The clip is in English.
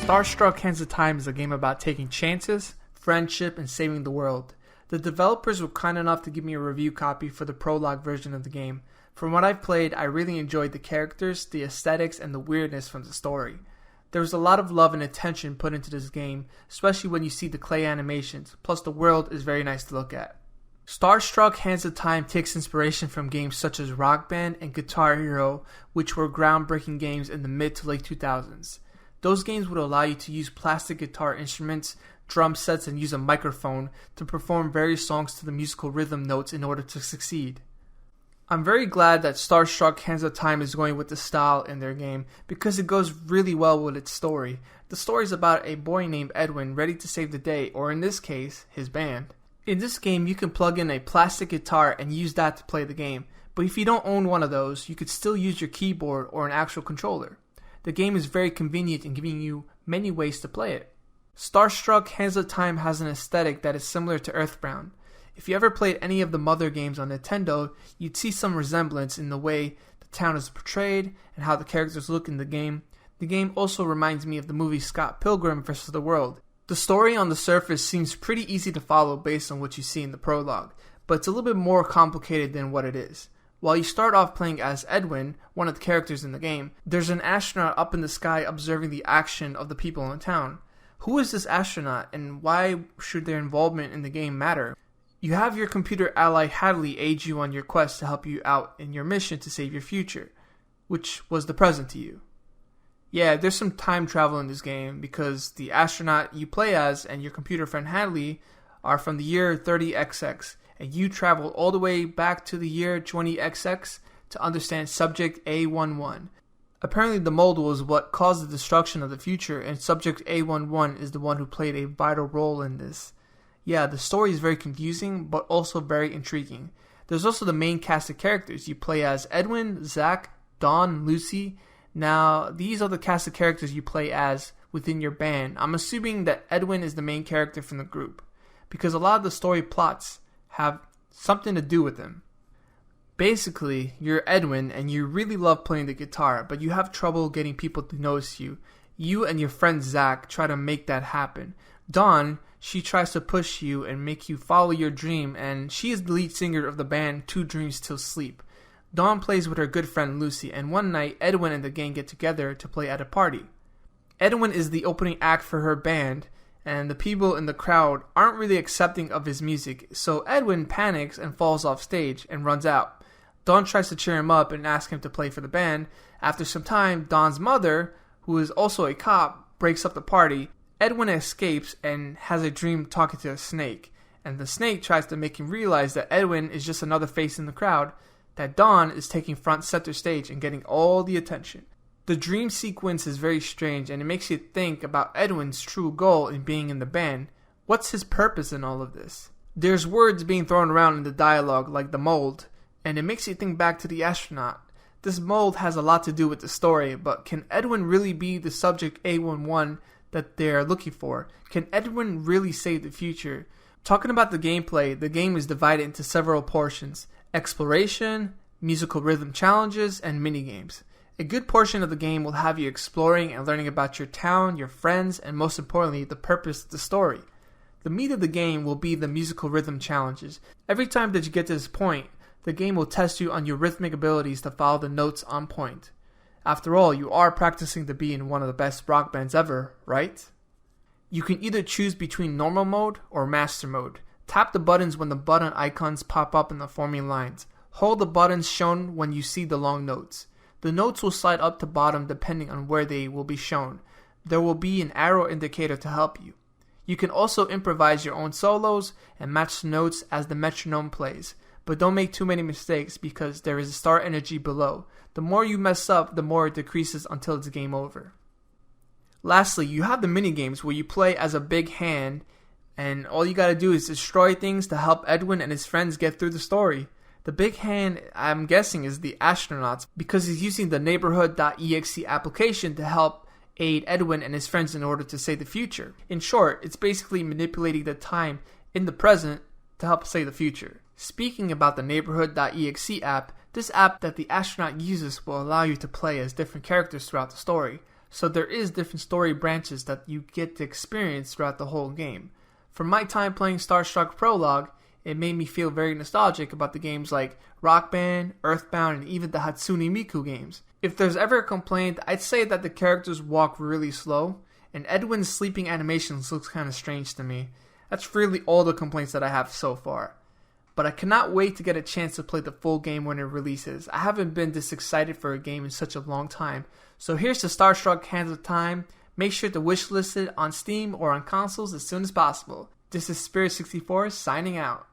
Starstruck Hands of Time is a game about taking chances, friendship, and saving the world. The developers were kind enough to give me a review copy for the prologue version of the game. From what I've played, I really enjoyed the characters, the aesthetics, and the weirdness from the story. There was a lot of love and attention put into this game, especially when you see the clay animations, plus the world is very nice to look at. Starstruck Hands of Time takes inspiration from games such as Rock Band and Guitar Hero, which were groundbreaking games in the mid to late 2000s. Those games would allow you to use plastic guitar instruments, drum sets, and use a microphone to perform various songs to the musical rhythm notes in order to succeed. I'm very glad that Starstruck Hands of Time is going with the style in their game because it goes really well with its story. The story is about a boy named Edwin ready to save the day, or in this case, his band. In this game, you can plug in a plastic guitar and use that to play the game, but if you don't own one of those, you could still use your keyboard or an actual controller. The game is very convenient in giving you many ways to play it. Starstruck Hands of Time has an aesthetic that is similar to Earthbound. If you ever played any of the Mother games on Nintendo, you'd see some resemblance in the way the town is portrayed and how the characters look in the game. The game also reminds me of the movie Scott Pilgrim vs. the World. The story on the surface seems pretty easy to follow based on what you see in the prologue, but it's a little bit more complicated than what it is. While you start off playing as Edwin, one of the characters in the game, there's an astronaut up in the sky observing the action of the people in town. Who is this astronaut and why should their involvement in the game matter? You have your computer ally Hadley aid you on your quest to help you out in your mission to save your future, which was the present to you. Yeah, there's some time travel in this game because the astronaut you play as and your computer friend Hadley are from the year 30XX, and you traveled all the way back to the year 20XX to understand Subject A11. Apparently the mold was what caused the destruction of the future, and Subject A11 is the one who played a vital role in this. Yeah, the story is very confusing, but also very intriguing. There's also the main cast of characters. You play as Edwin, Zach, Dawn, Lucy. Now, these are the cast of characters you play as within your band. I'm assuming that Edwin is the main character from the group, because a lot of the story plots have something to do with him. Basically, you're Edwin and you really love playing the guitar, but you have trouble getting people to notice you. You and your friend Zach try to make that happen. Dawn, she tries to push you and make you follow your dream, and she is the lead singer of the band Two Dreams Till Sleep. Dawn plays with her good friend Lucy, and one night Edwin and the gang get together to play at a party. Edwin is the opening act for her band, and the people in the crowd aren't really accepting of his music, so Edwin panics and falls off stage and runs out. Dawn tries to cheer him up and ask him to play for the band. After some time, Dawn's mother, who is also a cop, breaks up the party. Edwin escapes and has a dream talking to a snake, and the snake tries to make him realize that Edwin is just another face in the crowd, that Dawn is taking front center stage and getting all the attention. The dream sequence is very strange, and it makes you think about Edwin's true goal in being in the band. What's his purpose in all of this? There's words being thrown around in the dialogue like the mold, and it makes you think back to the astronaut. This mold has a lot to do with the story, but can Edwin really be the Subject A11 that they're looking for? Can Edwin really save the future? Talking about the gameplay, the game is divided into several portions: exploration, musical rhythm challenges, and minigames. A good portion of the game will have you exploring and learning about your town, your friends, and most importantly, the purpose of the story. The meat of the game will be the musical rhythm challenges. Every time that you get to this point, the game will test you on your rhythmic abilities to follow the notes on point. After all, you are practicing to be in one of the best rock bands ever, right? You can either choose between normal mode or master mode. Tap the buttons when the button icons pop up in the forming lines. Hold the buttons shown when you see the long notes. The notes will slide up to bottom depending on where they will be shown. There will be an arrow indicator to help you. You can also improvise your own solos and match the notes as the metronome plays. But don't make too many mistakes because there is a star energy below. The more you mess up, the more it decreases until it's game over. Lastly, you have the minigames where you play as a big hand, and all you gotta do is destroy things to help Edwin and his friends get through the story. The big hand, I'm guessing, is the astronauts because he's using the neighborhood.exe application to help aid Edwin and his friends in order to save the future. In short, it's basically manipulating the time in the present to help save the future. Speaking about the neighborhood.exe app, this app that the astronaut uses will allow you to play as different characters throughout the story. so there is different story branches that you get to experience throughout the whole game. From my time playing Starstruck Prologue, it made me feel very nostalgic about the games like Rock Band, Earthbound, and even the Hatsune Miku games. If there's ever a complaint, I'd say that the characters walk really slow, and Edwin's sleeping animations looks kind of strange to me. That's really all the complaints that I have so far. But I cannot wait to get a chance to play the full game when it releases. I haven't been this excited for a game in such a long time. So here's to Starstruck Hands of Time. Make sure to wishlist it on Steam or on consoles as soon as possible. This is Spirit64 signing out.